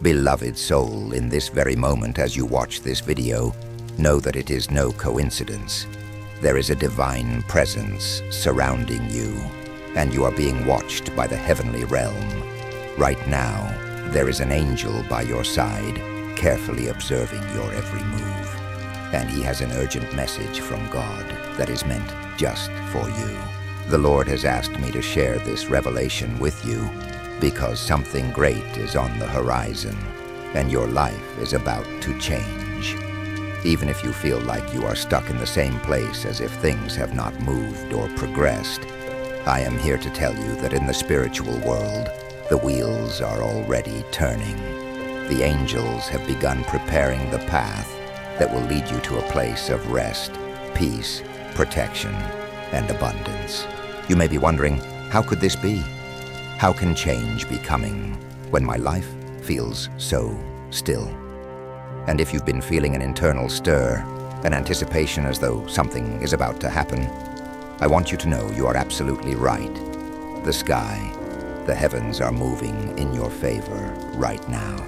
Beloved soul, in this very moment as you watch this video, know that it is no coincidence. There is a divine presence surrounding you, and you are being watched by the heavenly realm. Right now, there is an angel by your side, carefully observing your every move. And he has an urgent message from God that is meant just for you. The Lord has asked me to share this revelation with you because something great is on the horizon, and your life is about to change. Even if you feel like you are stuck in the same place as if things have not moved or progressed, I am here to tell you that in the spiritual world, the wheels are already turning. The angels have begun preparing the path that will lead you to a place of rest, peace, protection, and abundance. You may be wondering, how could this be? How can change be coming when my life feels so still? And if you've been feeling an internal stir, an anticipation as though something is about to happen, I want you to know you are absolutely right. The sky, the heavens are moving in your favor right now.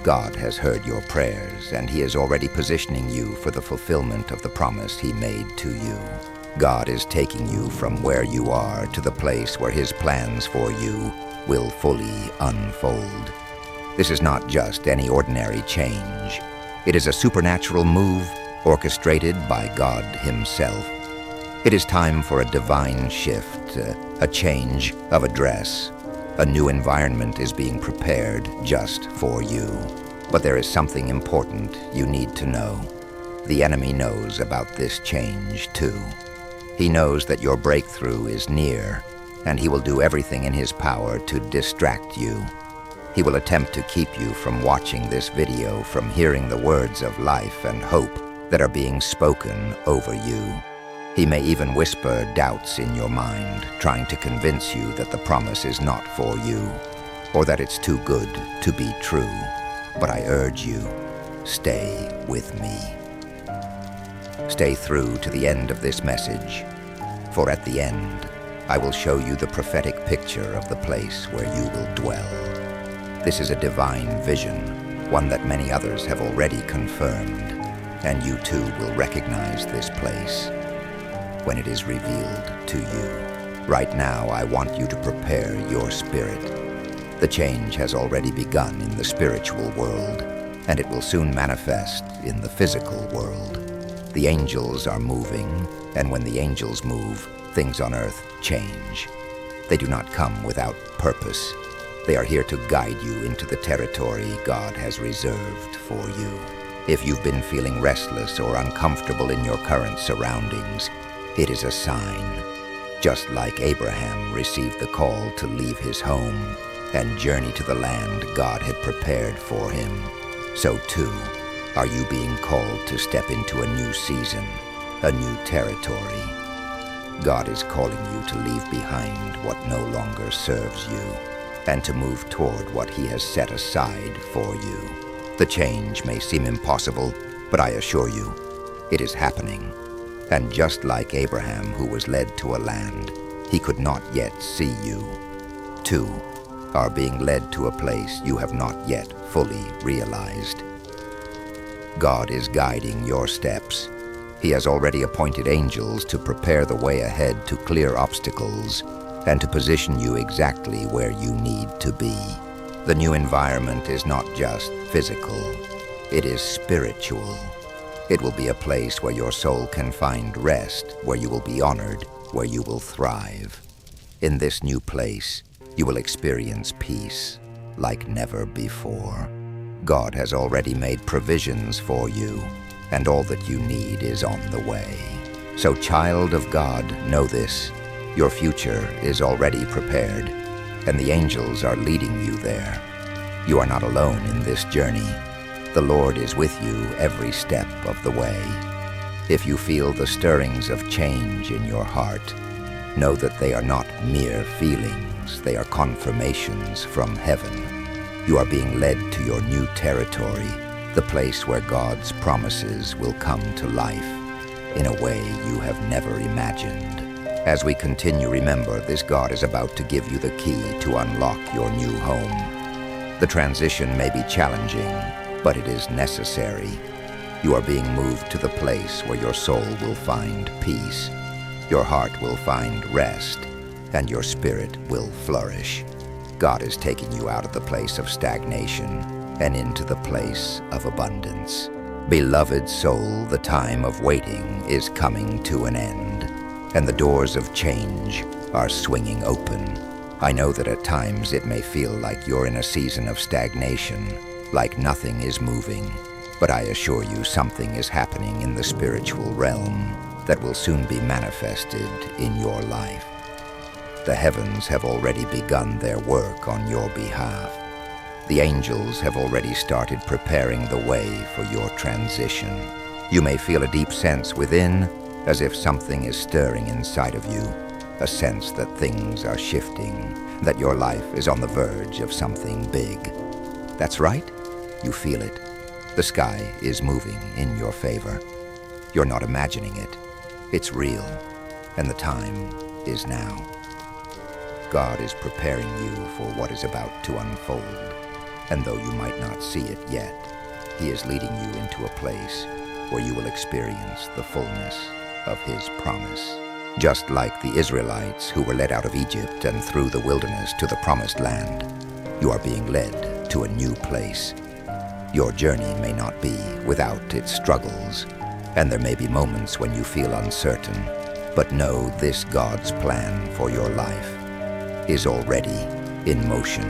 God has heard your prayers, and He is already positioning you for the fulfillment of the promise He made to you. God is taking you from where you are to the place where His plans for you will fully unfold. This is not just any ordinary change. It is a supernatural move orchestrated by God Himself. It is time for a divine shift, a change of address. A new environment is being prepared just for you. But there is something important you need to know. The enemy knows about this change too. He knows that your breakthrough is near, and he will do everything in his power to distract you. He will attempt to keep you from watching this video, from hearing the words of life and hope that are being spoken over you. He may even whisper doubts in your mind, trying to convince you that the promise is not for you, or that it's too good to be true. But I urge you, stay with me. Stay through to the end of this message, for at the end, I will show you the prophetic picture of the place where you will dwell. This is a divine vision, one that many others have already confirmed, and you too will recognize this place when it is revealed to you. Right now, I want you to prepare your spirit. The change has already begun in the spiritual world, and it will soon manifest in the physical world. The angels are moving, and when the angels move, things on earth change. They do not come without purpose. They are here to guide you into the territory God has reserved for you. If you've been feeling restless or uncomfortable in your current surroundings, it is a sign. Just like Abraham received the call to leave his home and journey to the land God had prepared for him, so too are you being called to step into a new season, a new territory. God is calling you to leave behind what no longer serves you and to move toward what He has set aside for you. The change may seem impossible, but I assure you, it is happening. And just like Abraham, who was led to a land he could not yet see, you, too, are being led to a place you have not yet fully realized. God is guiding your steps. He has already appointed angels to prepare the way ahead, to clear obstacles, and to position you exactly where you need to be. The new environment is not just physical, it is spiritual. It will be a place where your soul can find rest, where you will be honored, where you will thrive. In this new place, you will experience peace like never before. God has already made provisions for you, and all that you need is on the way. So, child of God, know this: your future is already prepared, and the angels are leading you there. You are not alone in this journey. The Lord is with you every step of the way. If you feel the stirrings of change in your heart, know that they are not mere feelings, they are confirmations from heaven. You are being led to your new territory, the place where God's promises will come to life in a way you have never imagined. As we continue, remember, this God is about to give you the key to unlock your new home. The transition may be challenging, but it is necessary. You are being moved to the place where your soul will find peace, your heart will find rest, and your spirit will flourish. God is taking you out of the place of stagnation and into the place of abundance. Beloved soul, the time of waiting is coming to an end, and the doors of change are swinging open. I know that at times it may feel like you're in a season of stagnation, like nothing is moving, but I assure you something is happening in the spiritual realm that will soon be manifested in your life. The heavens have already begun their work on your behalf. The angels have already started preparing the way for your transition. You may feel a deep sense within, as if something is stirring inside of you, a sense that things are shifting, that your life is on the verge of something big. That's right, you feel it. The sky is moving in your favor. You're not imagining it. It's real, and the time is now. God is preparing you for what is about to unfold, and though you might not see it yet, He is leading you into a place where you will experience the fullness of His promise. Just like the Israelites who were led out of Egypt and through the wilderness to the promised land, you are being led to a new place. Your journey may not be without its struggles, and there may be moments when you feel uncertain, but know this: God's plan for your life is already in motion.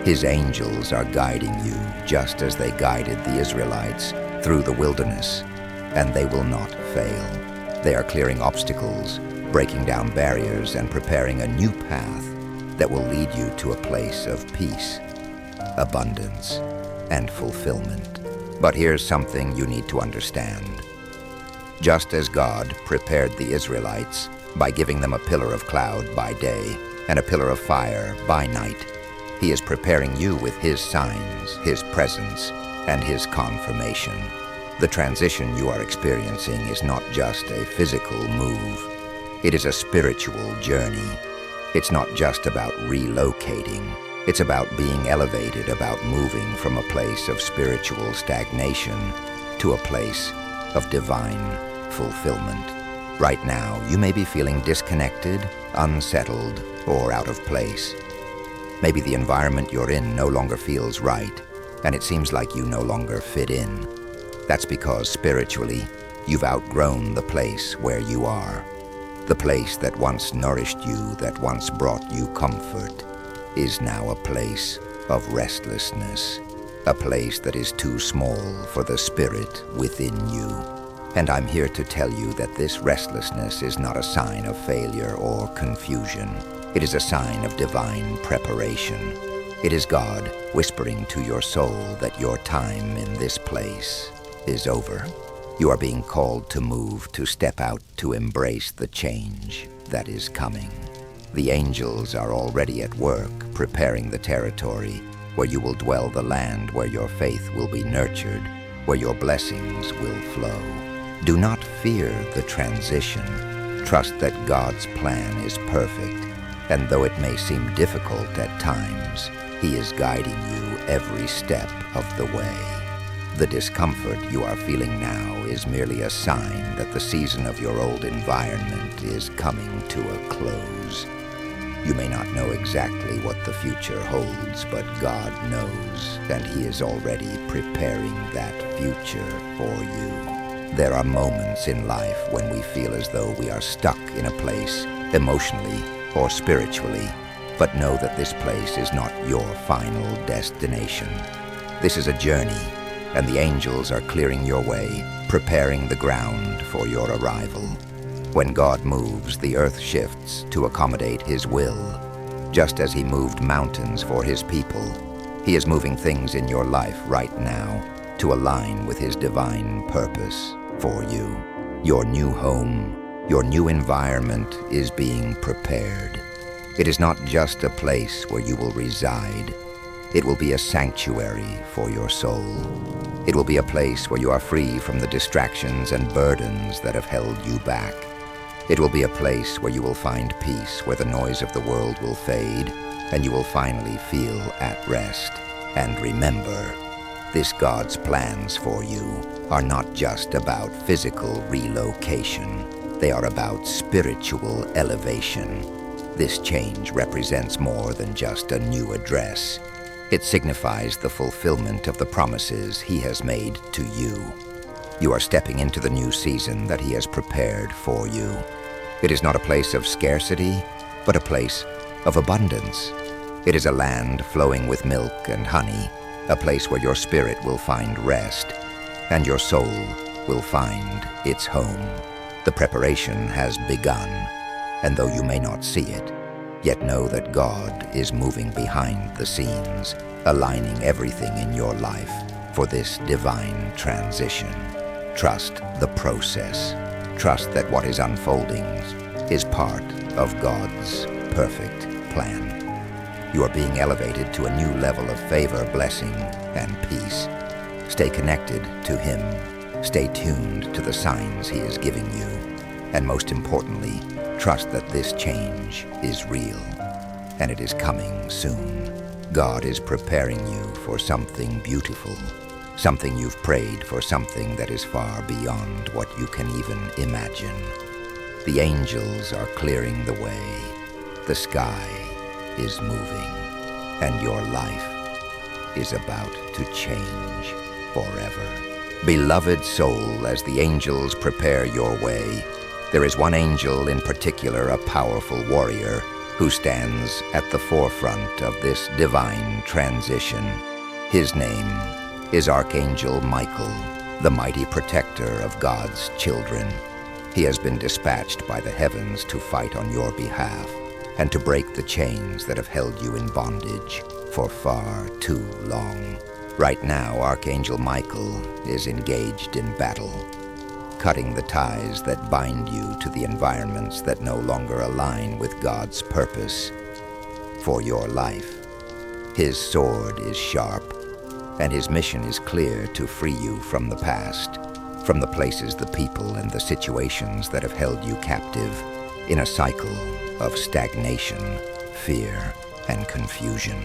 His angels are guiding you just as they guided the Israelites through the wilderness, and they will not fail. They are clearing obstacles, breaking down barriers, and preparing a new path that will lead you to a place of peace, abundance, and fulfillment. But here's something you need to understand. Just as God prepared the Israelites by giving them a pillar of cloud by day and a pillar of fire by night, He is preparing you with His signs, His presence, and His confirmation. The transition you are experiencing is not just a physical move. It is a spiritual journey. It's not just about relocating. It's about being elevated, about moving from a place of spiritual stagnation to a place of divine fulfillment. Right now, you may be feeling disconnected, unsettled, or out of place. Maybe the environment you're in no longer feels right, and it seems like you no longer fit in. That's because spiritually, you've outgrown the place where you are. The place that once nourished you, that once brought you comfort, is now a place of restlessness, a place that is too small for the spirit within you. And I'm here to tell you that this restlessness is not a sign of failure or confusion. It is a sign of divine preparation. It is God whispering to your soul that your time in this place is over. You are being called to move, to step out, to embrace the change that is coming. The angels are already at work, preparing the territory where you will dwell, the land where your faith will be nurtured, where your blessings will flow. Do not fear the transition. Trust that God's plan is perfect, and though it may seem difficult at times, He is guiding you every step of the way. The discomfort you are feeling now is merely a sign that the season of your old environment is coming to a close. You may not know exactly what the future holds, but God knows, and He is already preparing that future for you. There are moments in life when we feel as though we are stuck in a place, emotionally or spiritually, but know that this place is not your final destination. This is a journey, and the angels are clearing your way, preparing the ground for your arrival. When God moves, the earth shifts to accommodate His will. Just as He moved mountains for His people, He is moving things in your life right now to align with His divine purpose for you. Your new home, your new environment is being prepared. It is not just a place where you will reside. It will be a sanctuary for your soul. It will be a place where you are free from the distractions and burdens that have held you back. It will be a place where you will find peace, where the noise of the world will fade, and you will finally feel at rest. And remember, this God's plans for you are not just about physical relocation. They are about spiritual elevation. This change represents more than just a new address. It signifies the fulfillment of the promises He has made to you. You are stepping into the new season that He has prepared for you. It is not a place of scarcity, but a place of abundance. It is a land flowing with milk and honey, a place where your spirit will find rest, and your soul will find its home. The preparation has begun, and though you may not see it, yet know that God is moving behind the scenes, aligning everything in your life for this divine transition. Trust the process. Trust that what is unfolding is part of God's perfect plan. You are being elevated to a new level of favor, blessing, and peace. Stay connected to Him. Stay tuned to the signs He is giving you. And most importantly, trust that this change is real, and it is coming soon. God is preparing you for something beautiful, something you've prayed for, something that is far beyond what you can even imagine. The angels are clearing the way. The sky is moving, and your life is about to change forever. Beloved soul, as the angels prepare your way, there is one angel in particular, a powerful warrior, who stands at the forefront of this divine transition. His name is Archangel Michael, the mighty protector of God's children. He has been dispatched by the heavens to fight on your behalf and to break the chains that have held you in bondage for far too long. Right now, Archangel Michael is engaged in battle, cutting the ties that bind you to the environments that no longer align with God's purpose for your life. His sword is sharp, and his mission is clear: to free you from the past, from the places, the people, and the situations that have held you captive in a cycle of stagnation, fear, and confusion.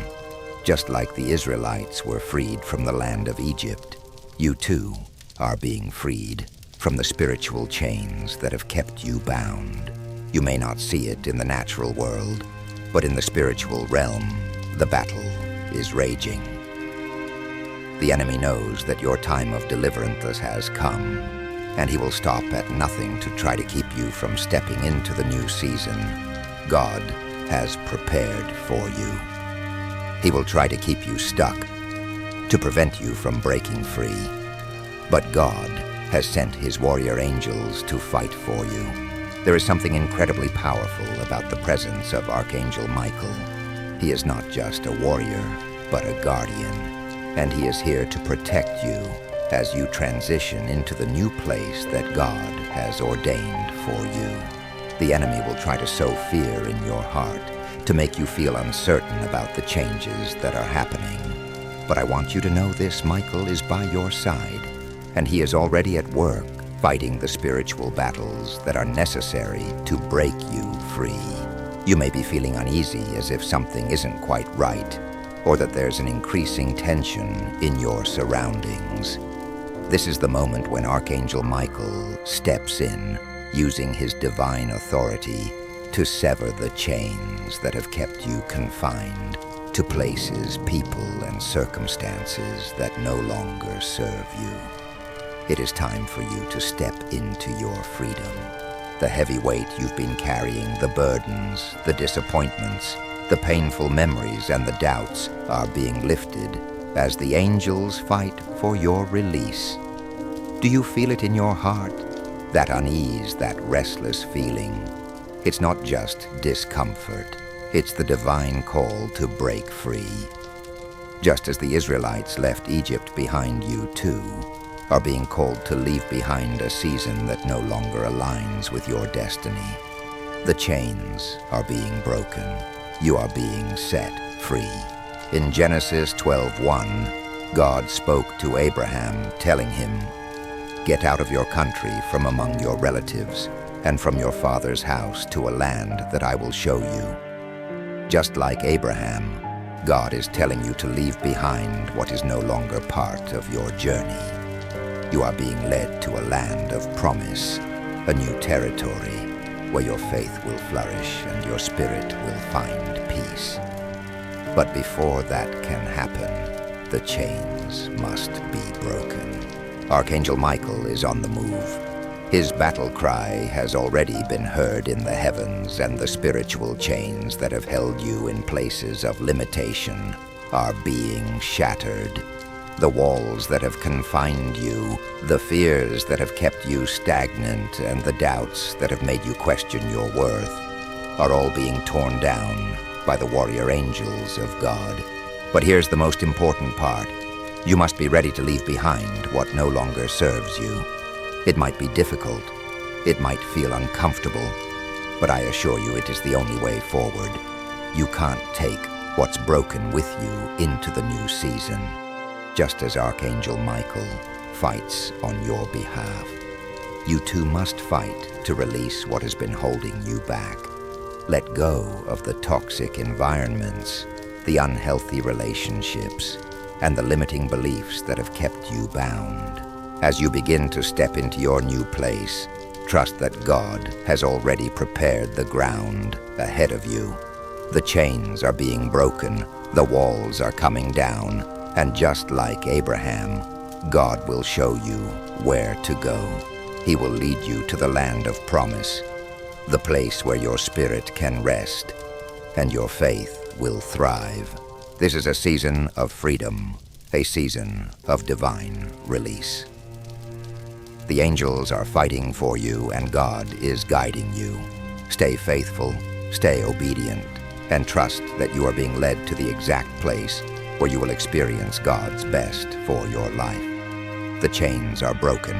Just like the Israelites were freed from the land of Egypt, you too are being freed from the spiritual chains that have kept you bound. You may not see it in the natural world, but in the spiritual realm, the battle is raging. The enemy knows that your time of deliverance has come, and he will stop at nothing to try to keep you from stepping into the new season God has prepared for you. He will try to keep you stuck, to prevent you from breaking free. But God has sent His warrior angels to fight for you. There is something incredibly powerful about the presence of Archangel Michael. He is not just a warrior, but a guardian, and he is here to protect you as you transition into the new place that God has ordained for you. The enemy will try to sow fear in your heart, to make you feel uncertain about the changes that are happening. But I want you to know this: Michael is by your side, and he is already at work fighting the spiritual battles that are necessary to break you free. You may be feeling uneasy, as if something isn't quite right, or that there's an increasing tension in your surroundings. This is the moment when Archangel Michael steps in, using his divine authority to sever the chains that have kept you confined to places, people, and circumstances that no longer serve you. It is time for you to step into your freedom. The heavy weight you've been carrying, the burdens, the disappointments, the painful memories, and the doubts are being lifted as the angels fight for your release. Do you feel it in your heart? That unease, that restless feeling? It's not just discomfort. It's the divine call to break free. Just as the Israelites left Egypt behind, you too are being called to leave behind a season that no longer aligns with your destiny. The chains are being broken. You are being set free. In Genesis 12:1, God spoke to Abraham, telling him, "Get out of your country, from among your relatives, and from your father's house, to a land that I will show you." Just like Abraham, God is telling you to leave behind what is no longer part of your journey. You are being led to a land of promise, a new territory where your faith will flourish and your spirit will find peace. But before that can happen, the chains must be broken. Archangel Michael is on the move. His battle cry has already been heard in the heavens, and the spiritual chains that have held you in places of limitation are being shattered. The walls that have confined you, the fears that have kept you stagnant, and the doubts that have made you question your worth are all being torn down by the warrior angels of God. But here's the most important part. You must be ready to leave behind what no longer serves you. It might be difficult, it might feel uncomfortable, but I assure you it is the only way forward. You can't take what's broken with you into the new season, just as Archangel Michael fights on your behalf. You too must fight to release what has been holding you back. Let go of the toxic environments, the unhealthy relationships, and the limiting beliefs that have kept you bound. As you begin to step into your new place, trust that God has already prepared the ground ahead of you. The chains are being broken, the walls are coming down, and just like Abraham, God will show you where to go. He will lead you to the land of promise, the place where your spirit can rest and your faith will thrive. This is a season of freedom, a season of divine release. The angels are fighting for you, and God is guiding you. Stay faithful, stay obedient, and trust that you are being led to the exact place where you will experience God's best for your life. The chains are broken,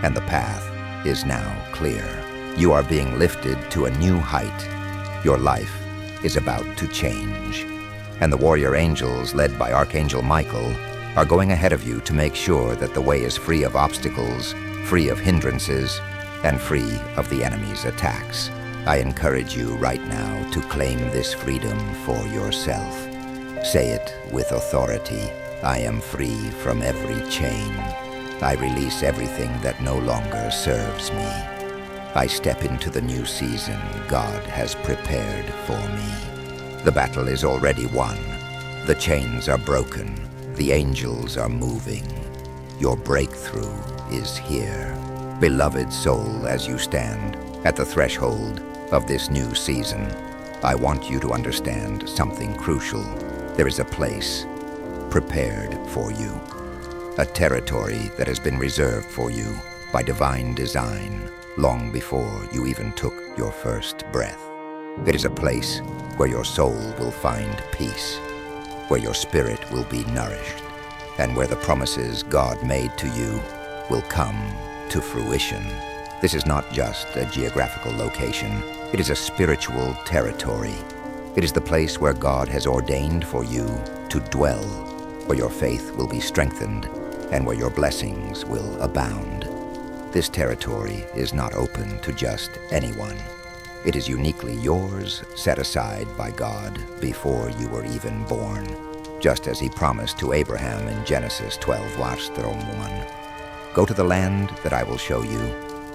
and the path is now clear. You are being lifted to a new height. Your life is about to change, and the warrior angels, led by Archangel Michael, are going ahead of you to make sure that the way is free of obstacles, free of hindrances, and free of the enemy's attacks. I encourage you right now to claim this freedom for yourself. Say it with authority. I am free from every chain. I release everything that no longer serves me. I step into the new season God has prepared for me. The battle is already won. The chains are broken. The angels are moving. Your breakthrough is here. Beloved soul, as you stand at the threshold of this new season, I want you to understand something crucial. There is a place prepared for you, a territory that has been reserved for you by divine design long before you even took your first breath. It is a place where your soul will find peace, where your spirit will be nourished, and where the promises God made to you will come to fruition. This is not just a geographical location. It is a spiritual territory. It is the place where God has ordained for you to dwell, where your faith will be strengthened, and where your blessings will abound. This territory is not open to just anyone. It is uniquely yours, set aside by God before you were even born, just as he promised to Abraham in Genesis 12:1. Go to the land that I will show you.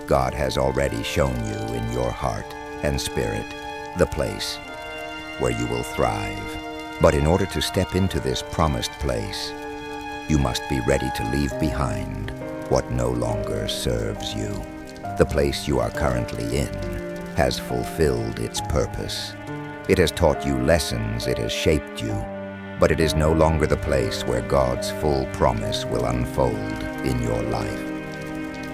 God has already shown you in your heart and spirit the place where you will thrive. But in order to step into this promised place, you must be ready to leave behind what no longer serves you. The place you are currently in has fulfilled its purpose. It has taught you lessons, it has shaped you, but it is no longer the place where God's full promise will unfold in your life.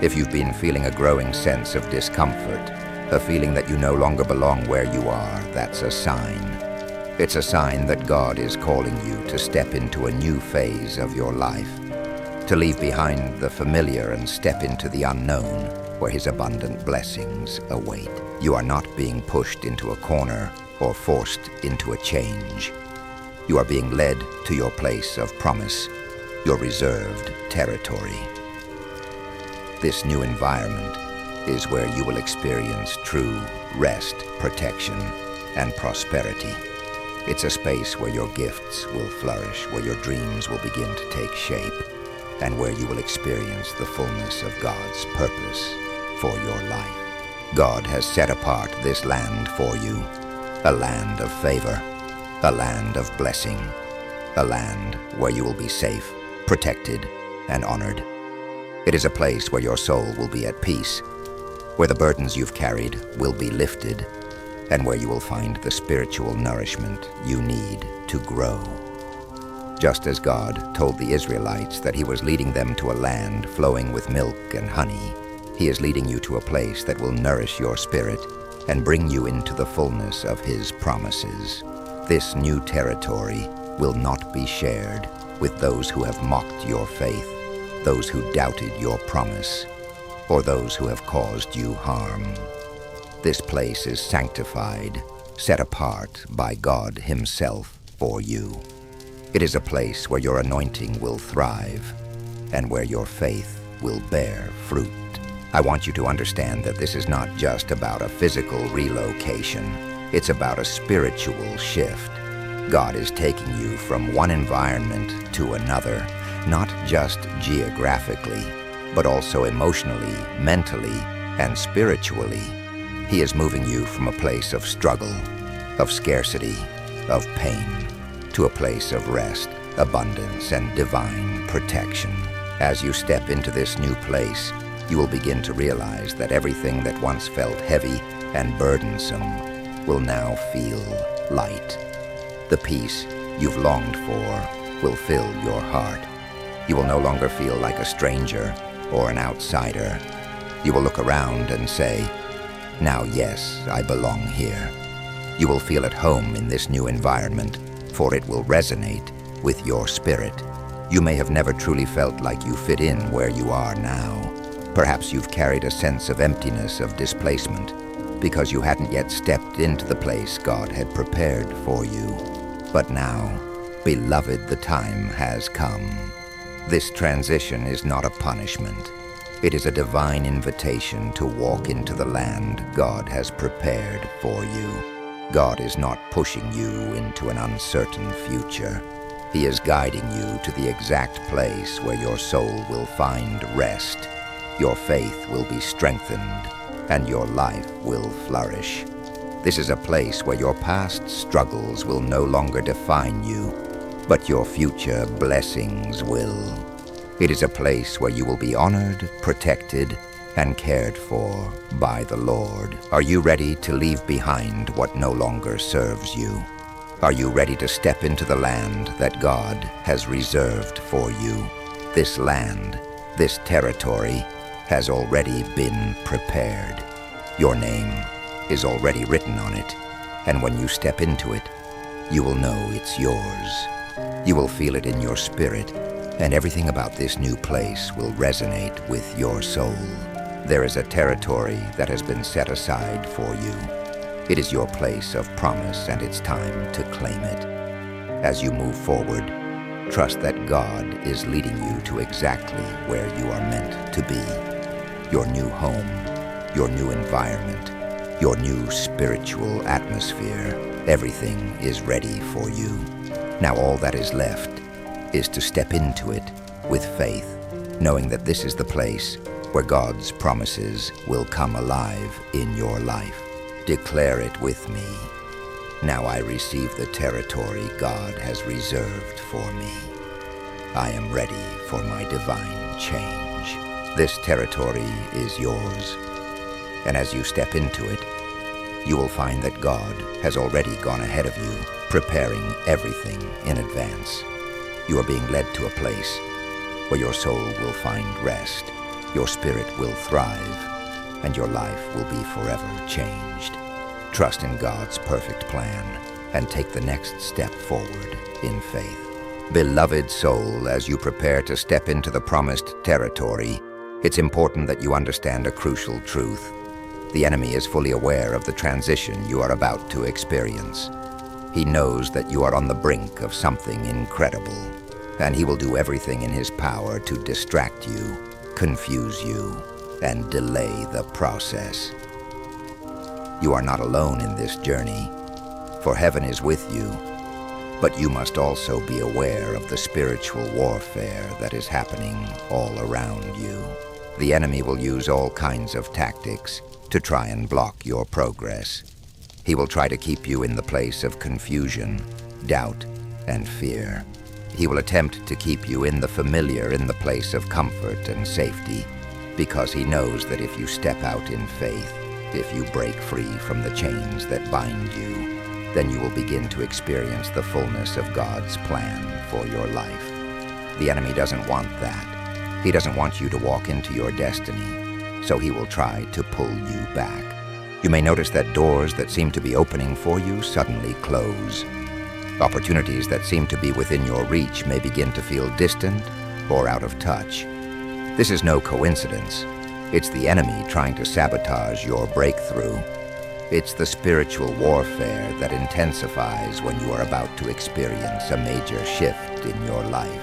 If you've been feeling a growing sense of discomfort, a feeling that you no longer belong where you are, that's a sign. It's a sign that God is calling you to step into a new phase of your life, to leave behind the familiar and step into the unknown where his abundant blessings await. You are not being pushed into a corner or forced into a change. You are being led to your place of promise, your reserved territory. This new environment is where you will experience true rest, protection, and prosperity. It's a space where your gifts will flourish, where your dreams will begin to take shape, and where you will experience the fullness of God's purpose for your life. God has set apart this land for you, a land of favor, a land of blessing, a land where you will be safe, protected, and honored. It is a place where your soul will be at peace, where the burdens you've carried will be lifted, and where you will find the spiritual nourishment you need to grow. Just as God told the Israelites that He was leading them to a land flowing with milk and honey, He is leading you to a place that will nourish your spirit and bring you into the fullness of His promises. This new territory will not be shared with those who have mocked your faith, those who doubted your promise, or those who have caused you harm. This place is sanctified, set apart by God Himself for you. It is a place where your anointing will thrive and where your faith will bear fruit. I want you to understand that this is not just about a physical relocation. It's about a spiritual shift. God is taking you from one environment to another, not just geographically, but also emotionally, mentally, and spiritually. He is moving you from a place of struggle, of scarcity, of pain, to a place of rest, abundance, and divine protection. As you step into this new place, you will begin to realize that everything that once felt heavy and burdensome will now feel light. The peace you've longed for will fill your heart. You will no longer feel like a stranger or an outsider. You will look around and say, "Now, yes, I belong here." You will feel at home in this new environment, for it will resonate with your spirit. You may have never truly felt like you fit in where you are now. Perhaps you've carried a sense of emptiness, of displacement, because you hadn't yet stepped into the place God had prepared for you. But now, beloved, the time has come. This transition is not a punishment. It is a divine invitation to walk into the land God has prepared for you. God is not pushing you into an uncertain future. He is guiding you to the exact place where your soul will find rest, your faith will be strengthened, and your life will flourish. This is a place where your past struggles will no longer define you, but your future blessings will. It is a place where you will be honored, protected, and cared for by the Lord. Are you ready to leave behind what no longer serves you? Are you ready to step into the land that God has reserved for you? This land, this territory, has already been prepared. Your name is already written on it, and when you step into it, you will know it's yours. You will feel it in your spirit, and everything about this new place will resonate with your soul. There is a territory that has been set aside for you. It is your place of promise, and it's time to claim it. As you move forward, trust that God is leading you to exactly where you are meant to be. Your new home, your new environment, your new spiritual atmosphere, everything is ready for you. Now all that is left is to step into it with faith, knowing that this is the place where God's promises will come alive in your life. Declare it with me. Now I receive the territory God has reserved for me. I am ready for my divine change. This territory is yours, and as you step into it, you will find that God has already gone ahead of you, preparing everything in advance. You are being led to a place where your soul will find rest, your spirit will thrive, and your life will be forever changed. Trust in God's perfect plan and take the next step forward in faith. Beloved soul, as you prepare to step into the promised territory, it's important that you understand a crucial truth. The enemy is fully aware of the transition you are about to experience. He knows that you are on the brink of something incredible, and he will do everything in his power to distract you, confuse you, and delay the process. You are not alone in this journey, for heaven is with you, But you must also be aware of the spiritual warfare that is happening all around you. The enemy will use all kinds of tactics to try and block your progress. He will try to keep you in the place of confusion, doubt, and fear. He will attempt to keep you in the familiar, in the place of comfort and safety, because he knows that if you step out in faith, if you break free from the chains that bind you, then you will begin to experience the fullness of God's plan for your life. The enemy doesn't want that. He doesn't want you to walk into your destiny, so he will try to pull you back. You may notice that doors that seem to be opening for you suddenly close. Opportunities that seem to be within your reach may begin to feel distant or out of touch. This is no coincidence. It's the enemy trying to sabotage your breakthrough. It's the spiritual warfare that intensifies when you are about to experience a major shift in your life.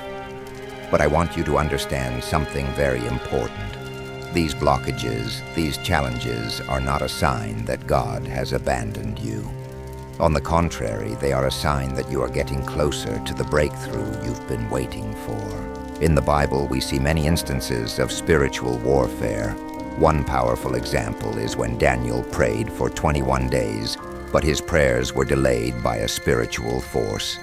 But I want you to understand something very important. These blockages, these challenges are not a sign that God has abandoned you. On the contrary, they are a sign that you are getting closer to the breakthrough you've been waiting for. In the Bible, we see many instances of spiritual warfare. One powerful example is when Daniel prayed for 21 days, but his prayers were delayed by a spiritual force.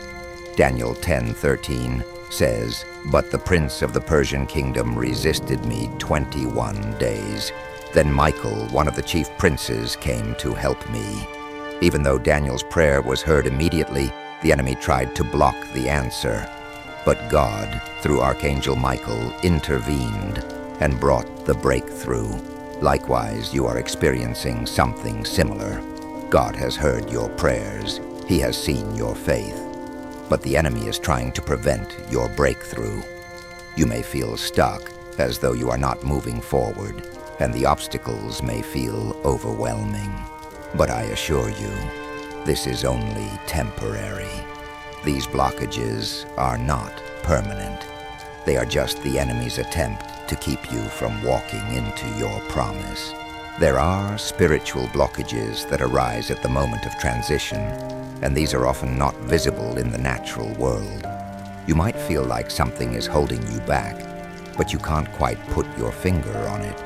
Daniel 10:13 says, "But the prince of the Persian kingdom resisted me 21 days. Then Michael, one of the chief princes, came to help me." Even though Daniel's prayer was heard immediately, the enemy tried to block the answer. But God, through Archangel Michael, intervened and brought the breakthrough. Likewise, you are experiencing something similar. God has heard your prayers. He has seen your faith. But the enemy is trying to prevent your breakthrough. You may feel stuck, as though you are not moving forward, and the obstacles may feel overwhelming. But I assure you, this is only temporary. These blockages are not permanent. They are just the enemy's attempt to keep you from walking into your promise. There are spiritual blockages that arise at the moment of transition, and these are often not visible in the natural world. You might feel like something is holding you back, but you can't quite put your finger on it.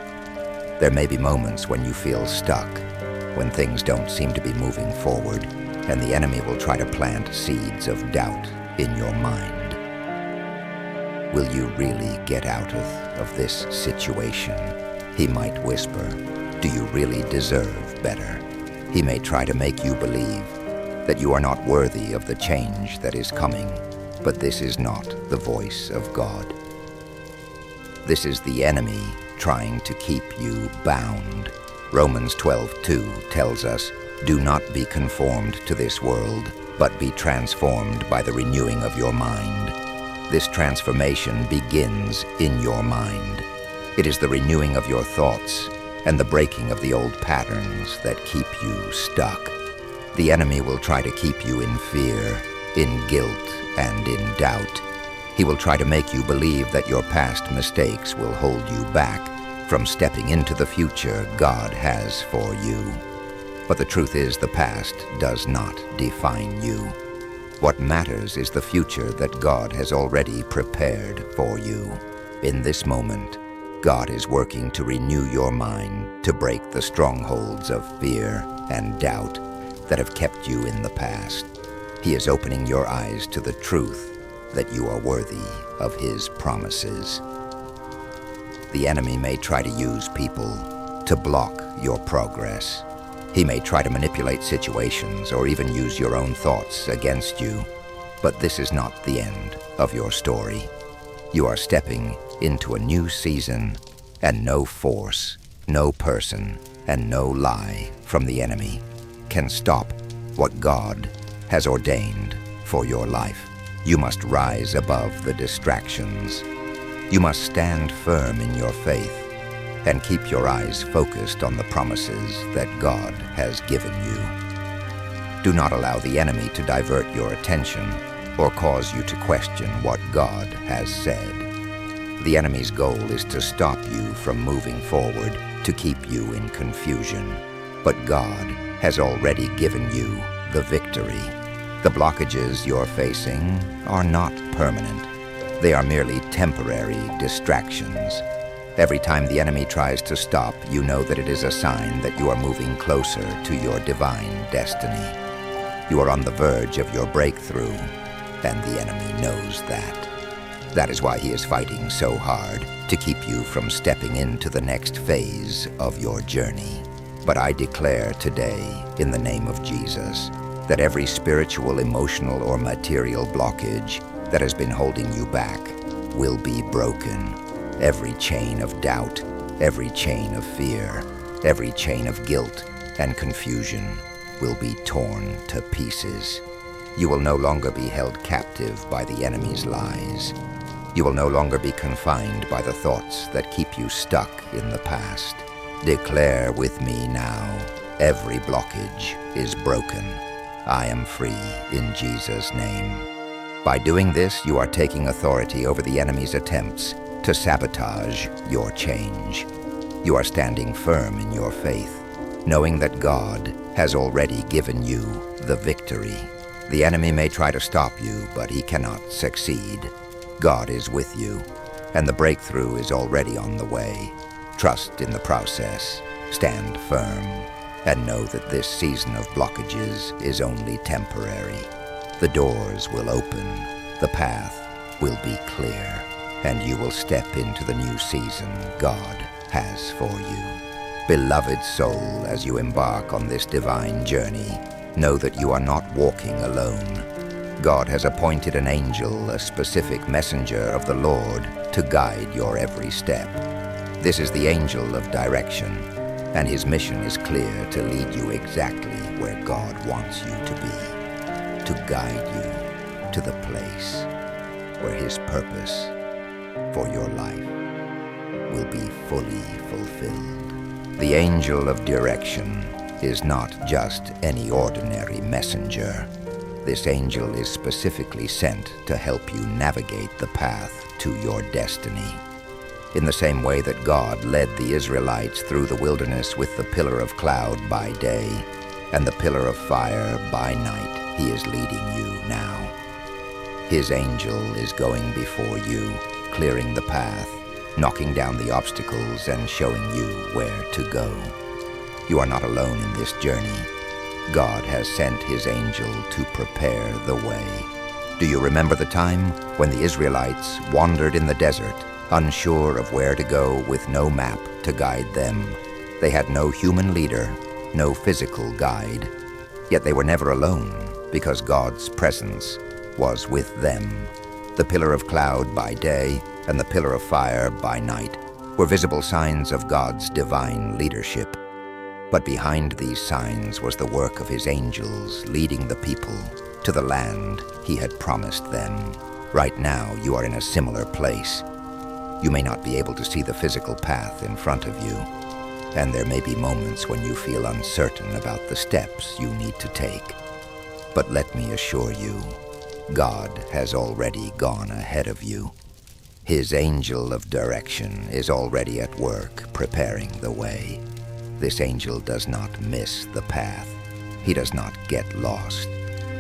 There may be moments when you feel stuck, when things don't seem to be moving forward, and the enemy will try to plant seeds of doubt in your mind. Will you really get out of this situation? He might whisper, "Do you really deserve better?" He may try to make you believe that you are not worthy of the change that is coming, but this is not the voice of God. This is the enemy trying to keep you bound. Romans 12:2 tells us, "Do not be conformed to this world, but be transformed by the renewing of your mind." This transformation begins in your mind. It is the renewing of your thoughts and the breaking of the old patterns that keep you stuck. The enemy will try to keep you in fear, in guilt, and in doubt. He will try to make you believe that your past mistakes will hold you back from stepping into the future God has for you. But the truth is, the past does not define you. What matters is the future that God has already prepared for you. In this moment, God is working to renew your mind, to break the strongholds of fear and doubt that have kept you in the past. He is opening your eyes to the truth that you are worthy of His promises. The enemy may try to use people to block your progress. He may try to manipulate situations or even use your own thoughts against you. But this is not the end of your story. You are stepping into a new season, and no force, no person, and no lie from the enemy can stop what God has ordained for your life. You must rise above the distractions. You must stand firm in your faith and keep your eyes focused on the promises that God has given you. Do not allow the enemy to divert your attention or cause you to question what God has said. The enemy's goal is to stop you from moving forward, to keep you in confusion. But God has already given you the victory. The blockages you're facing are not permanent. They are merely temporary distractions. Every time the enemy tries to stop, you know that it is a sign that you are moving closer to your divine destiny. You are on the verge of your breakthrough, and the enemy knows that. That is why he is fighting so hard to keep you from stepping into the next phase of your journey. But I declare today, in the name of Jesus, that every spiritual, emotional, or material blockage that has been holding you back will be broken. Every chain of doubt, every chain of fear, every chain of guilt and confusion will be torn to pieces. You will no longer be held captive by the enemy's lies. You will no longer be confined by the thoughts that keep you stuck in the past. Declare with me now, every blockage is broken. I am free in Jesus' name. By doing this, you are taking authority over the enemy's attempts to sabotage your change. You are standing firm in your faith, knowing that God has already given you the victory. The enemy may try to stop you, but he cannot succeed. God is with you, and the breakthrough is already on the way. Trust in the process, stand firm, and know that this season of blockages is only temporary. The doors will open, the path will be clear, and you will step into the new season God has for you. Beloved soul, as you embark on this divine journey, know that you are not walking alone. God has appointed an angel, a specific messenger of the Lord, to guide your every step. This is the angel of direction, and his mission is clear: to lead you exactly where God wants you to be, to guide you to the place where his purpose for your life will be fully fulfilled. The angel of direction is not just any ordinary messenger. This angel is specifically sent to help you navigate the path to your destiny. In the same way that God led the Israelites through the wilderness with the pillar of cloud by day and the pillar of fire by night, he is leading you now. His angel is going before you, clearing the path, knocking down the obstacles, and showing you where to go. You are not alone in this journey. God has sent his angel to prepare the way. Do you remember the time when the Israelites wandered in the desert, unsure of where to go, with no map to guide them? They had no human leader, no physical guide. Yet they were never alone, because God's presence was with them. The pillar of cloud by day and the pillar of fire by night were visible signs of God's divine leadership. But behind these signs was the work of his angels, leading the people to the land he had promised them. Right now, you are in a similar place. You may not be able to see the physical path in front of you, and there may be moments when you feel uncertain about the steps you need to take. But let me assure you, God has already gone ahead of you. His angel of direction is already at work preparing the way. This angel does not miss the path. He does not get lost.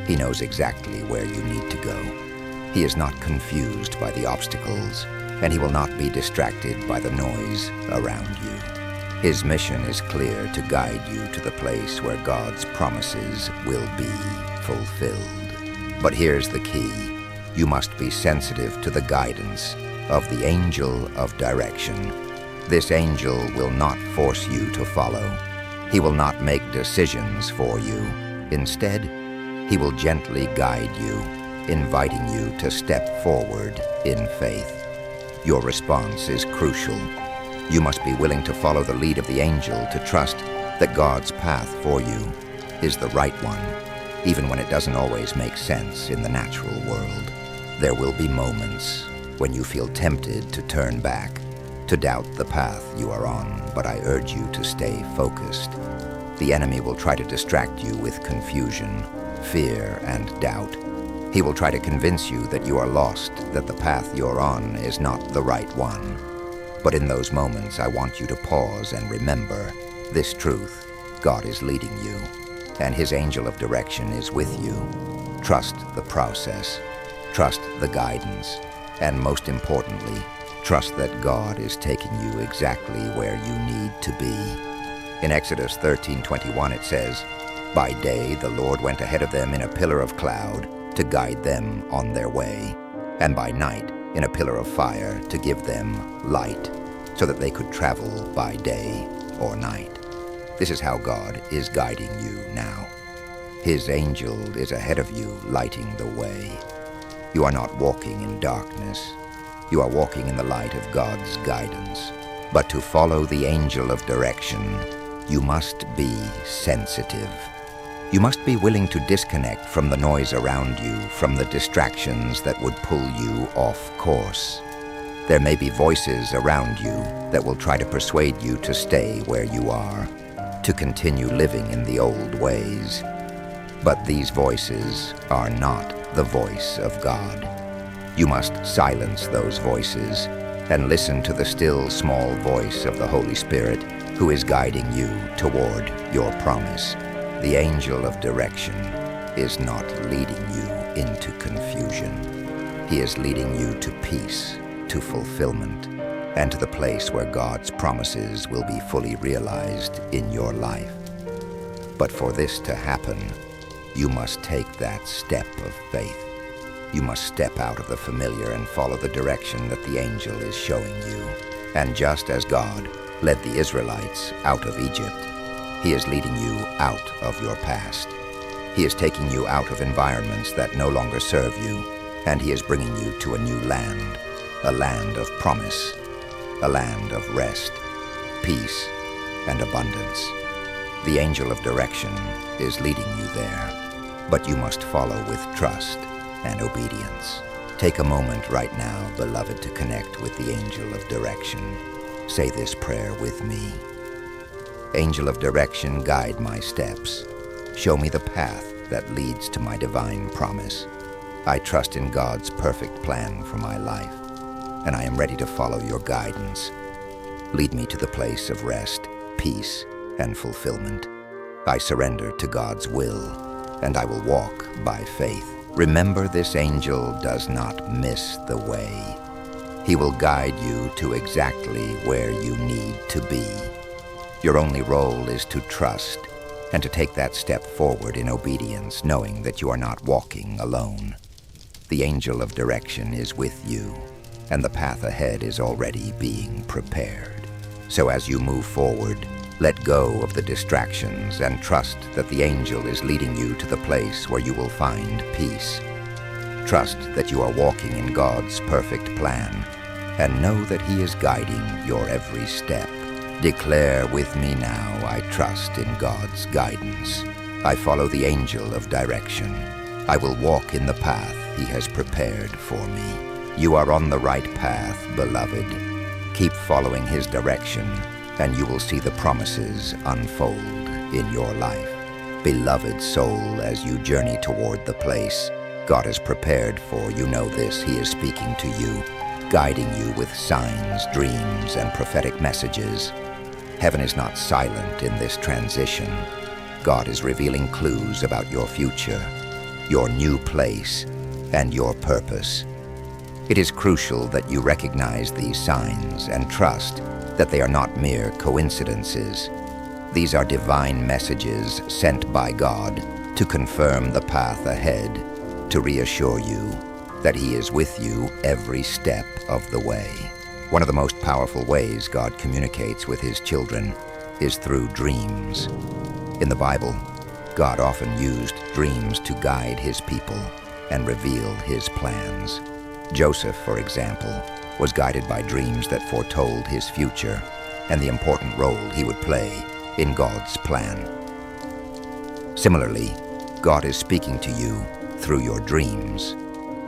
He knows exactly where you need to go. He is not confused by the obstacles, and he will not be distracted by the noise around you. His mission is clear: to guide you to the place where God's promises will be fulfilled. But here's the key. You must be sensitive to the guidance of the angel of direction. This angel will not force you to follow. He will not make decisions for you. Instead, he will gently guide you, inviting you to step forward in faith. Your response is crucial. You must be willing to follow the lead of the angel, to trust that God's path for you is the right one, even when it doesn't always make sense in the natural world. There will be moments when you feel tempted to turn back, to doubt the path you are on, but I urge you to stay focused. The enemy will try to distract you with confusion, fear, and doubt. He will try to convince you that you are lost, that the path you're on is not the right one. But in those moments, I want you to pause and remember this truth: God is leading you. and his angel of direction is with you. Trust the process, trust the guidance, and most importantly, trust that God is taking you exactly where you need to be. In Exodus 13:21 it says, "By day the Lord went ahead of them in a pillar of cloud to guide them on their way, and by night in a pillar of fire to give them light, so that they could travel by day or night." This is how God is guiding you now. His angel is ahead of you, lighting the way. You are not walking in darkness. You are walking in the light of God's guidance. But to follow the angel of direction, you must be sensitive. You must be willing to disconnect from the noise around you, from the distractions that would pull you off course. There may be voices around you that will try to persuade you to stay where you are, to continue living in the old ways. But these voices are not the voice of God. You must silence those voices and listen to the still small voice of the Holy Spirit who is guiding you toward your promise. The angel of direction is not leading you into confusion. He is leading you to peace, to fulfillment, and to the place where God's promises will be fully realized in your life. But for this to happen, you must take that step of faith. You must step out of the familiar and follow the direction that the angel is showing you. And just as God led the Israelites out of Egypt, he is leading you out of your past. He is taking you out of environments that no longer serve you, and he is bringing you to a new land, a land of promise, a land of rest, peace, and abundance. The angel of direction is leading you there, but you must follow with trust and obedience. Take a moment right now, beloved, to connect with the angel of direction. Say this prayer with me. Angel of direction, guide my steps. Show me the path that leads to my divine promise. I trust in God's perfect plan for my life, and I am ready to follow your guidance. Lead me to the place of rest, peace, and fulfillment. I surrender to God's will, and I will walk by faith. Remember, this angel does not miss the way. He will guide you to exactly where you need to be. Your only role is to trust and to take that step forward in obedience, knowing that you are not walking alone. The angel of direction is with you, and the path ahead is already being prepared. So as you move forward, let go of the distractions and trust that the angel is leading you to the place where you will find peace. Trust that you are walking in God's perfect plan, and know that he is guiding your every step. Declare with me now, I trust in God's guidance. I follow the angel of direction. I will walk in the path he has prepared for me. You are on the right path, beloved. Keep following his direction, and you will see the promises unfold in your life. Beloved soul, as you journey toward the place God has prepared for you, know this: he is speaking to you, guiding you with signs, dreams, and prophetic messages. Heaven is not silent in this transition. God is revealing clues about your future, your new place, and your purpose. It is crucial that you recognize these signs and trust that they are not mere coincidences. These are divine messages sent by God to confirm the path ahead, to reassure you that he is with you every step of the way. One of the most powerful ways God communicates with his children is through dreams. In the Bible, God often used dreams to guide his people and reveal his plans. Joseph, for example, was guided by dreams that foretold his future and the important role he would play in God's plan. Similarly, God is speaking to you through your dreams.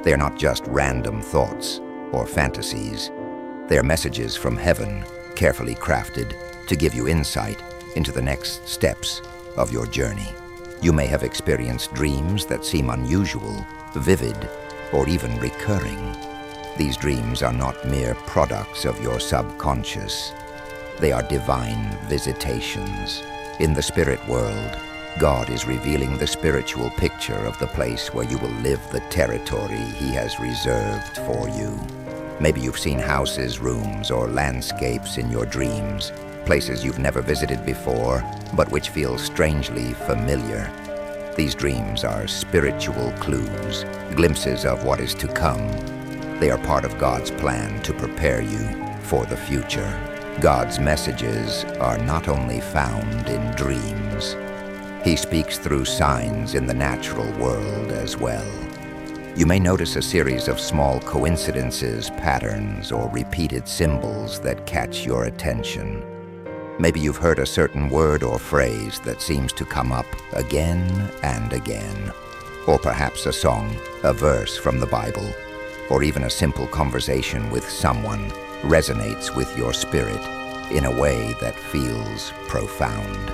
They are not just random thoughts or fantasies. They are messages from heaven, carefully crafted to give you insight into the next steps of your journey. You may have experienced dreams that seem unusual, vivid, or even recurring. These dreams are not mere products of your subconscious. They are divine visitations. In the spirit world, God is revealing the spiritual picture of the place where you will live the territory He has reserved for you. Maybe you've seen houses, rooms, or landscapes in your dreams, places you've never visited before, but which feel strangely familiar. These dreams are spiritual clues, glimpses of what is to come. They are part of God's plan to prepare you for the future. God's messages are not only found in dreams. He speaks through signs in the natural world as well. You may notice a series of small coincidences, patterns, or repeated symbols that catch your attention. Maybe you've heard a certain word or phrase that seems to come up again and again. Or perhaps a song, a verse from the Bible, or even a simple conversation with someone resonates with your spirit in a way that feels profound.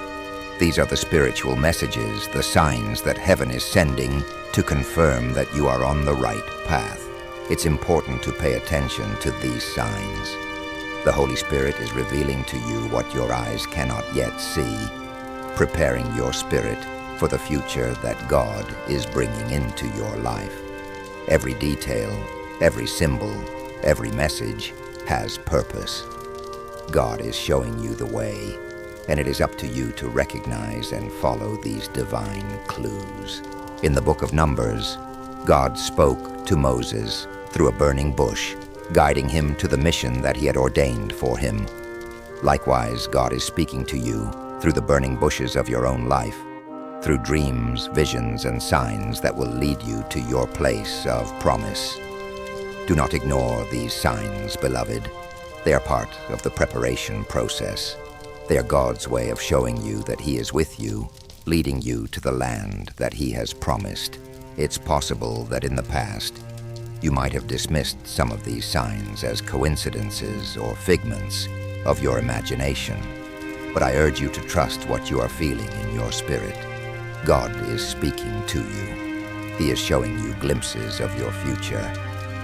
These are the spiritual messages, the signs that heaven is sending to confirm that you are on the right path. It's important to pay attention to these signs. The Holy Spirit is revealing to you what your eyes cannot yet see, preparing your spirit for the future that God is bringing into your life. Every detail, every symbol, every message has purpose. God is showing you the way, and it is up to you to recognize and follow these divine clues. In the book of Numbers, God spoke to Moses through a burning bush, guiding him to the mission that He had ordained for him. Likewise, God is speaking to you through the burning bushes of your own life, through dreams, visions, and signs that will lead you to your place of promise. Do not ignore these signs, beloved. They are part of the preparation process. They are God's way of showing you that He is with you, leading you to the land that He has promised. It's possible that in the past, you might have dismissed some of these signs as coincidences or figments of your imagination. But I urge you to trust what you are feeling in your spirit. God is speaking to you. He is showing you glimpses of your future,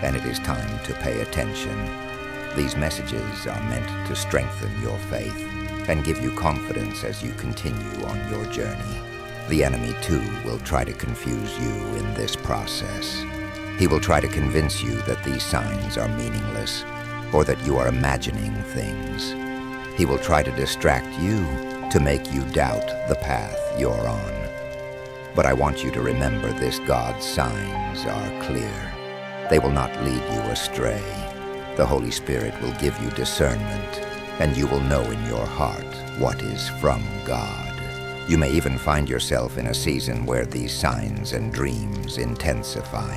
and it is time to pay attention. These messages are meant to strengthen your faith and give you confidence as you continue on your journey. The enemy, too, will try to confuse you in this process. He will try to convince you that these signs are meaningless, or that you are imagining things. He will try to distract you, to make you doubt the path you're on. But I want you to remember this: God's signs are clear. They will not lead you astray. The Holy Spirit will give you discernment, and you will know in your heart what is from God. You may even find yourself in a season where these signs and dreams intensify.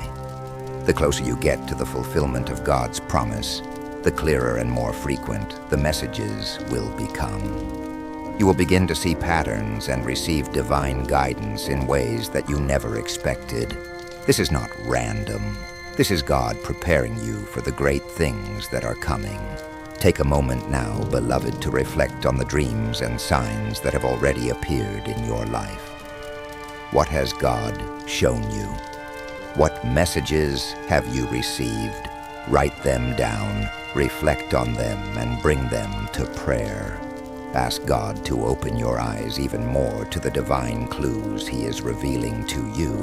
The closer you get to the fulfillment of God's promise, the clearer and more frequent the messages will become. You will begin to see patterns and receive divine guidance in ways that you never expected. This is not random. This is God preparing you for the great things that are coming. Take a moment now, beloved, to reflect on the dreams and signs that have already appeared in your life. What has God shown you? What messages have you received? Write them down, reflect on them, and bring them to prayer. Ask God to open your eyes even more to the divine clues He is revealing to you.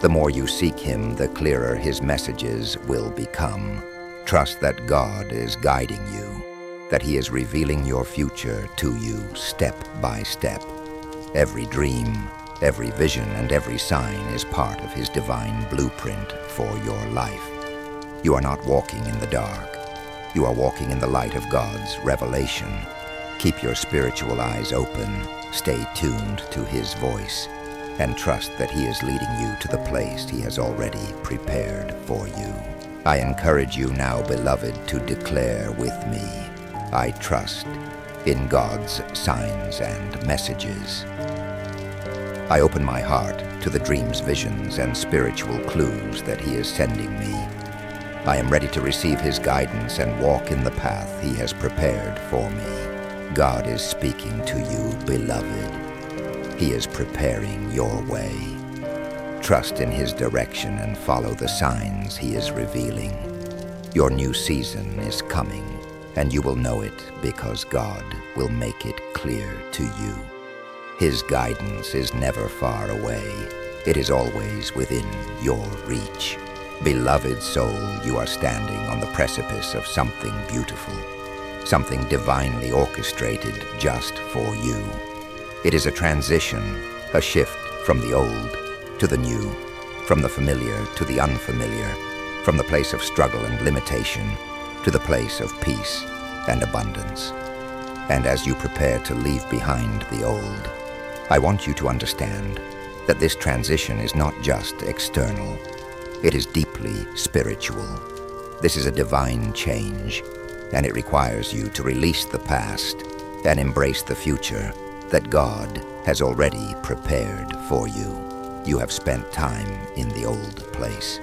The more you seek Him, the clearer His messages will become. Trust that God is guiding you, that He is revealing your future to you step by step. Every dream, every vision, and every sign is part of His divine blueprint for your life. You are not walking in the dark. You are walking in the light of God's revelation. Keep your spiritual eyes open, stay tuned to His voice, and trust that He is leading you to the place He has already prepared for you. I encourage you now, beloved, to declare with me, I trust in God's signs and messages. I open my heart to the dreams, visions, and spiritual clues that He is sending me. I am ready to receive His guidance and walk in the path He has prepared for me. God is speaking to you, beloved. He is preparing your way. Trust in His direction and follow the signs He is revealing. Your new season is coming, and you will know it because God will make it clear to you. His guidance is never far away. It is always within your reach. Beloved soul, you are standing on the precipice of something beautiful, something divinely orchestrated just for you. It is a transition, a shift from the old to the new, from the familiar to the unfamiliar, from the place of struggle and limitation to the place of peace and abundance. And as you prepare to leave behind the old, I want you to understand that this transition is not just external. It is deeply spiritual. This is a divine change, and it requires you to release the past and embrace the future that God has already prepared for you. You have spent time in the old place.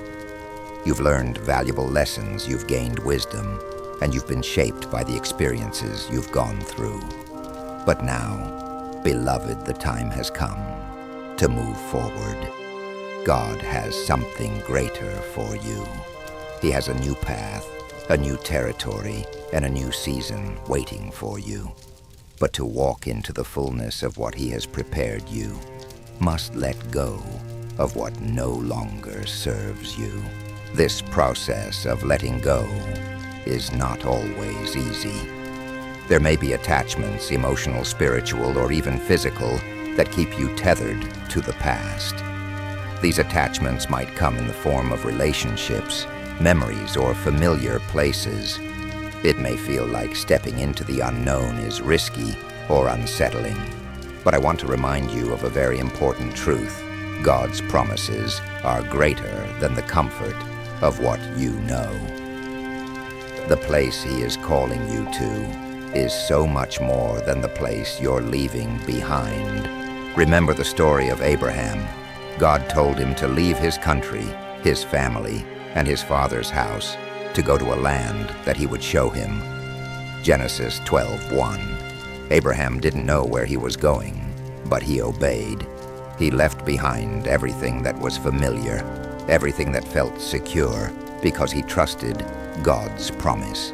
You've learned valuable lessons, you've gained wisdom, and you've been shaped by the experiences you've gone through. But now, beloved, the time has come to move forward. God has something greater for you. He has a new path, a new territory, and a new season waiting for you. But to walk into the fullness of what He has prepared you, must let go of what no longer serves you. This process of letting go is not always easy. There may be attachments, emotional, spiritual, or even physical, that keep you tethered to the past. These attachments might come in the form of relationships, memories, or familiar places. It may feel like stepping into the unknown is risky or unsettling. But I want to remind you of a very important truth. God's promises are greater than the comfort of what you know. The place He is calling you to is so much more than the place you're leaving behind. Remember the story of Abraham. God told him to leave his country, his family, and his father's house to go to a land that He would show him. Genesis 12:1. Abraham didn't know where he was going, but he obeyed. He left behind everything that was familiar, everything that felt secure, because he trusted God's promise.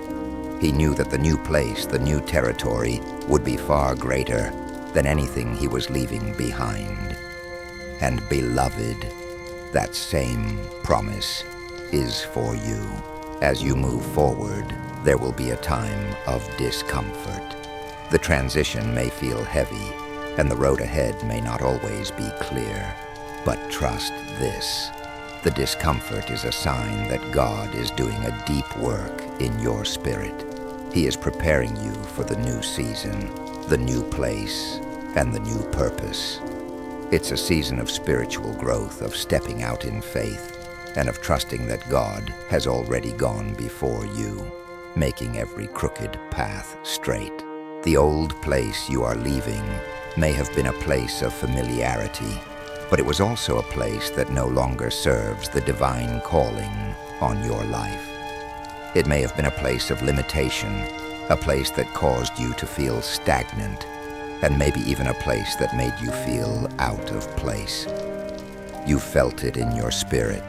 He knew that the new place, the new territory, would be far greater than anything he was leaving behind. And beloved, that same promise is for you. As you move forward, there will be a time of discomfort. The transition may feel heavy, and the road ahead may not always be clear. But trust this. The discomfort is a sign that God is doing a deep work in your spirit. He is preparing you for the new season, the new place, and the new purpose. It's a season of spiritual growth, of stepping out in faith, and of trusting that God has already gone before you, making every crooked path straight. The old place you are leaving may have been a place of familiarity, but it was also a place that no longer serves the divine calling on your life. It may have been a place of limitation, a place that caused you to feel stagnant, and maybe even a place that made you feel out of place. You felt it in your spirit,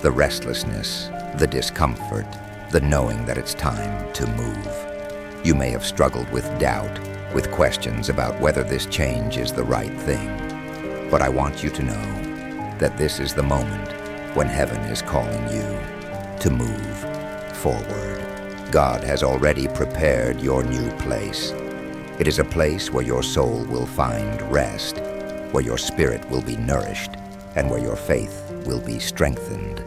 the restlessness, the discomfort, the knowing that it's time to move. You may have struggled with doubt, with questions about whether this change is the right thing. But I want you to know that this is the moment when heaven is calling you to move forward. God has already prepared your new place. It is a place where your soul will find rest, where your spirit will be nourished, and where your faith will be strengthened.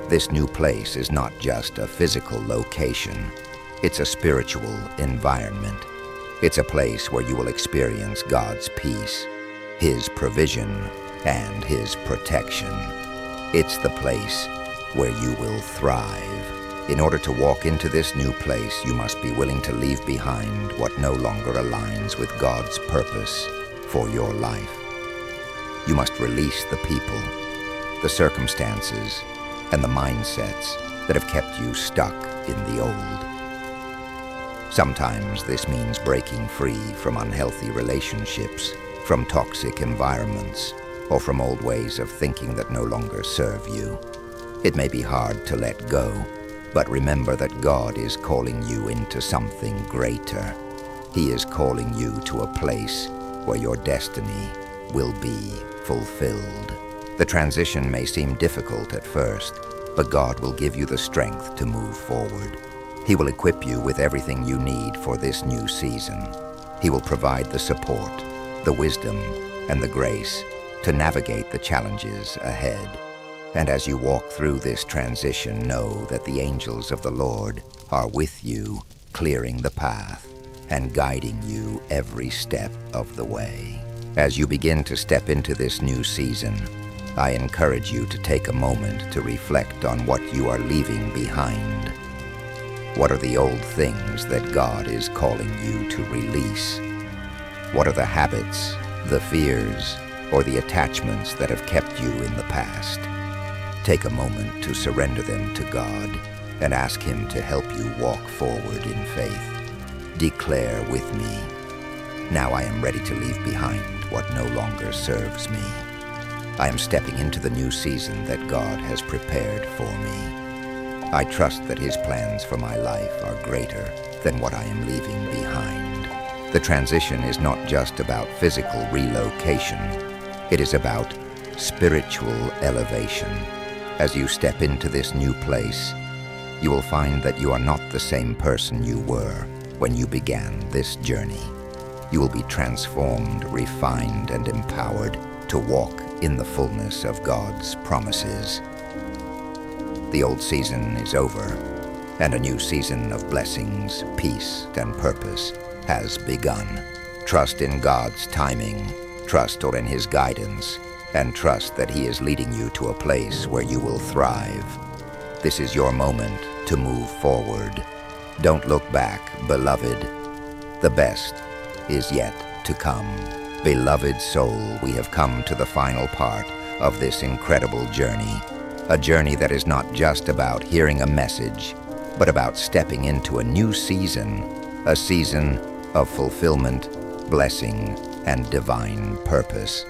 This new place is not just a physical location. It's a spiritual environment. It's a place where you will experience God's peace, His provision, and His protection. It's the place where you will thrive. In order to walk into this new place, you must be willing to leave behind what no longer aligns with God's purpose for your life. You must release the people, the circumstances, and the mindsets that have kept you stuck in the old. Sometimes this means breaking free from unhealthy relationships, from toxic environments, or from old ways of thinking that no longer serve you. It may be hard to let go, but remember that God is calling you into something greater. He is calling you to a place where your destiny will be fulfilled. The transition may seem difficult at first, but God will give you the strength to move forward. He will equip you with everything you need for this new season. He will provide the support, the wisdom, and the grace to navigate the challenges ahead. And as you walk through this transition, know that the angels of the Lord are with you, clearing the path and guiding you every step of the way. As you begin to step into this new season, I encourage you to take a moment to reflect on what you are leaving behind. What are the old things that God is calling you to release? What are the habits, the fears, or the attachments that have kept you in the past? Take a moment to surrender them to God and ask Him to help you walk forward in faith. Declare with me, "Now I am ready to leave behind what no longer serves me. I am stepping into the new season that God has prepared for me. I trust that His plans for my life are greater than what I am leaving behind." The transition is not just about physical relocation. It is about spiritual elevation. As you step into this new place, you will find that you are not the same person you were when you began this journey. You will be transformed, refined, and empowered to walk in the fullness of God's promises. The old season is over, and a new season of blessings, peace, and purpose has begun. Trust in God's timing, trust in His guidance, and trust that He is leading you to a place where you will thrive. This is your moment to move forward. Don't look back, beloved. The best is yet to come. Beloved soul, we have come to the final part of this incredible journey. A journey that is not just about hearing a message, but about stepping into a new season, a season of fulfillment, blessing, and divine purpose.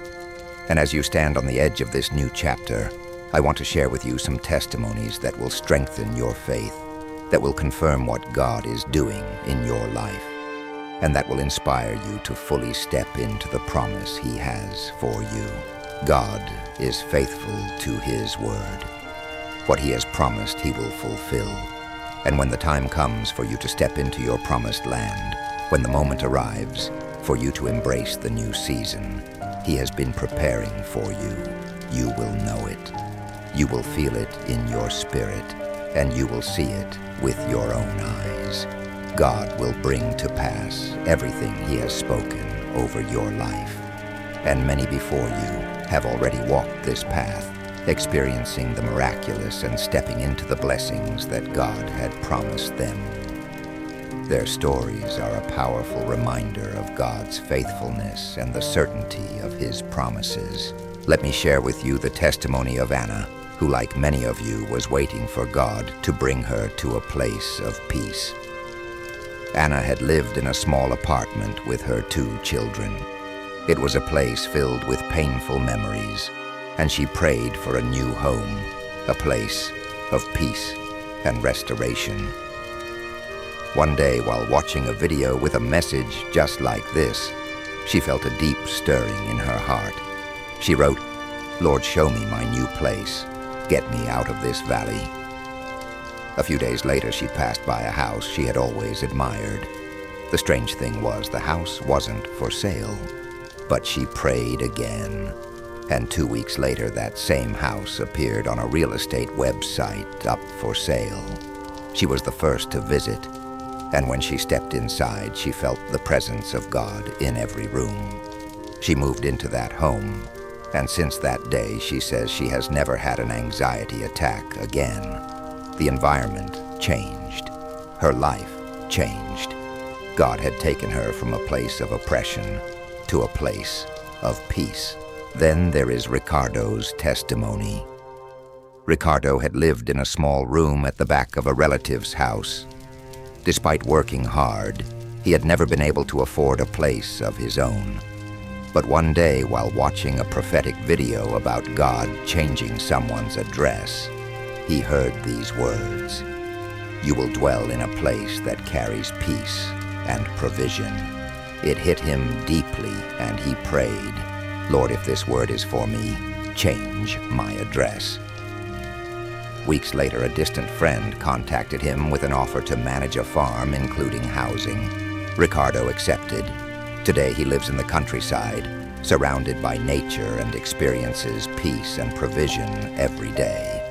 And as you stand on the edge of this new chapter, I want to share with you some testimonies that will strengthen your faith, that will confirm what God is doing in your life, and that will inspire you to fully step into the promise He has for you. God is faithful to His word. What He has promised, He will fulfill. And when the time comes for you to step into your promised land, when the moment arrives for you to embrace the new season He has been preparing for you, you will know it. You will feel it in your spirit, and you will see it with your own eyes. God will bring to pass everything He has spoken over your life. And many before you have already walked this path, experiencing the miraculous and stepping into the blessings that God had promised them. Their stories are a powerful reminder of God's faithfulness and the certainty of His promises. Let me share with you the testimony of Anna, who, like many of you, was waiting for God to bring her to a place of peace. Anna had lived in a small apartment with her 2 children. It was a place filled with painful memories, and she prayed for a new home, a place of peace and restoration. One day, while watching a video with a message just like this, she felt a deep stirring in her heart. She wrote, "Lord, show me my new place. Get me out of this valley." A few days later, she passed by a house she had always admired. The strange thing was the house wasn't for sale, but she prayed again. And 2 weeks later, that same house appeared on a real estate website up for sale. She was the first to visit, and when she stepped inside, she felt the presence of God in every room. She moved into that home, and since that day, she says she has never had an anxiety attack again. The environment changed. Her life changed. God had taken her from a place of oppression to a place of peace. Then there is Ricardo's testimony. Ricardo had lived in a small room at the back of a relative's house. Despite working hard, he had never been able to afford a place of his own. But one day, while watching a prophetic video about God changing someone's address, he heard these words, "You will dwell in a place that carries peace and provision." It hit him deeply, and he prayed, "Lord, if this word is for me, change my address." Weeks later, a distant friend contacted him with an offer to manage a farm, including housing. Ricardo accepted. Today he lives in the countryside, surrounded by nature, and experiences peace and provision every day.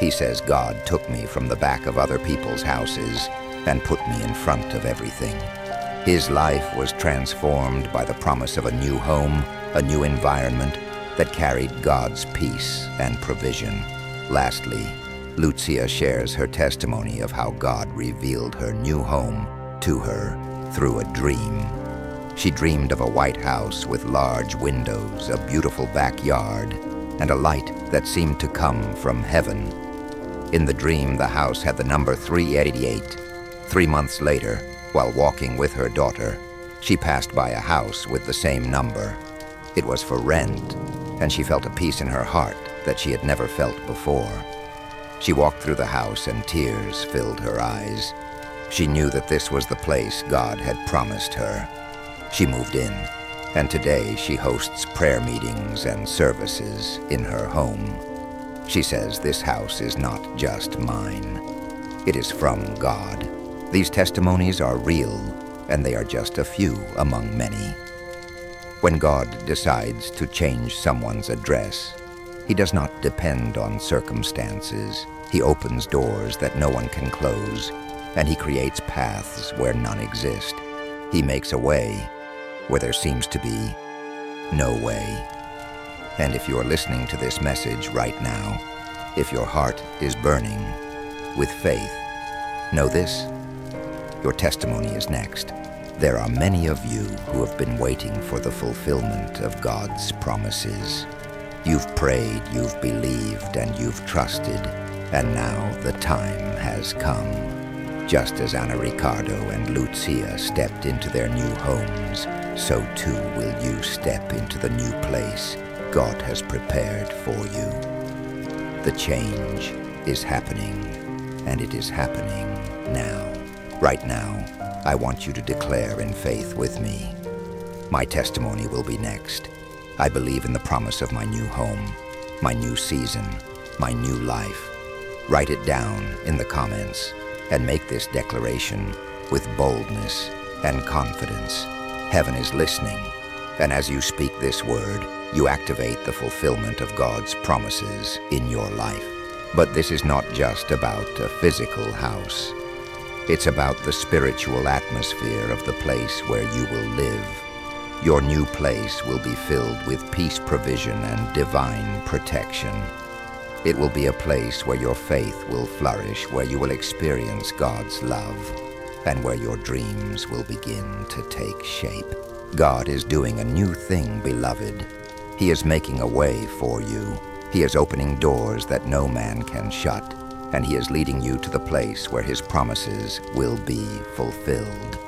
He says, "God took me from the back of other people's houses and put me in front of everything." His life was transformed by the promise of a new home, a new environment that carried God's peace and provision. Lastly, Lucia shares her testimony of how God revealed her new home to her through a dream. She dreamed of a white house with large windows, a beautiful backyard, and a light that seemed to come from heaven. In the dream, the house had the number 388. 3 months later, while walking with her daughter, she passed by a house with the same number. It was for rent, and she felt a peace in her heart that she had never felt before. She walked through the house and tears filled her eyes. She knew that this was the place God had promised her. She moved in, and today she hosts prayer meetings and services in her home. She says, "This house is not just mine. It is from God." These testimonies are real, and they are just a few among many. When God decides to change someone's address, He does not depend on circumstances. He opens doors that no one can close, and He creates paths where none exist. He makes a way where there seems to be no way. And if you are listening to this message right now, if your heart is burning with faith, know this: your testimony is next. There are many of you who have been waiting for the fulfillment of God's promises. You've prayed, you've believed, and you've trusted, and now the time has come. Just as Ana Ricardo and Lucia stepped into their new homes, so too will you step into the new place God has prepared for you. The change is happening, and it is happening now. Right now, I want you to declare in faith with me. My testimony will be next. I believe in the promise of my new home, my new season, my new life. Write it down in the comments and make this declaration with boldness and confidence. Heaven is listening, and as you speak this word, you activate the fulfillment of God's promises in your life. But this is not just about a physical house. It's about the spiritual atmosphere of the place where you will live. Your new place will be filled with peace, provision, and divine protection. It will be a place where your faith will flourish, where you will experience God's love, and where your dreams will begin to take shape. God is doing a new thing, beloved. He is making a way for you. He is opening doors that no man can shut, and He is leading you to the place where His promises will be fulfilled.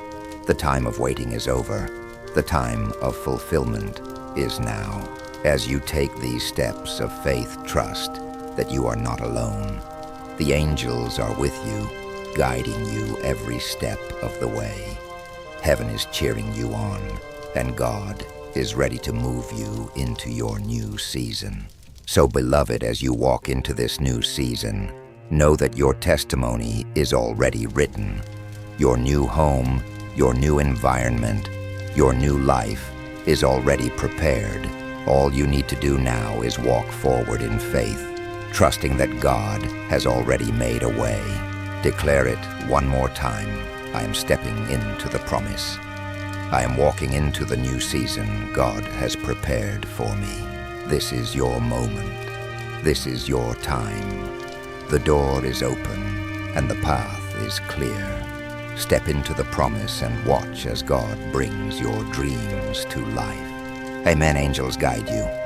The time of waiting is over. The time of fulfillment is now. As you take these steps of faith, trust that you are not alone. The angels are with you, guiding you every step of the way. Heaven is cheering you on, and God is ready to move you into your new season. So, beloved, as you walk into this new season, know that your testimony is already written. Your new home, your new environment, your new life is already prepared. All you need to do now is walk forward in faith, trusting that God has already made a way. Declare it one more time. I am stepping into the promise. I am walking into the new season God has prepared for me. This is your moment. This is your time. The door is open and the path is clear. Step into the promise and watch as God brings your dreams to life. Amen. Angels guide you.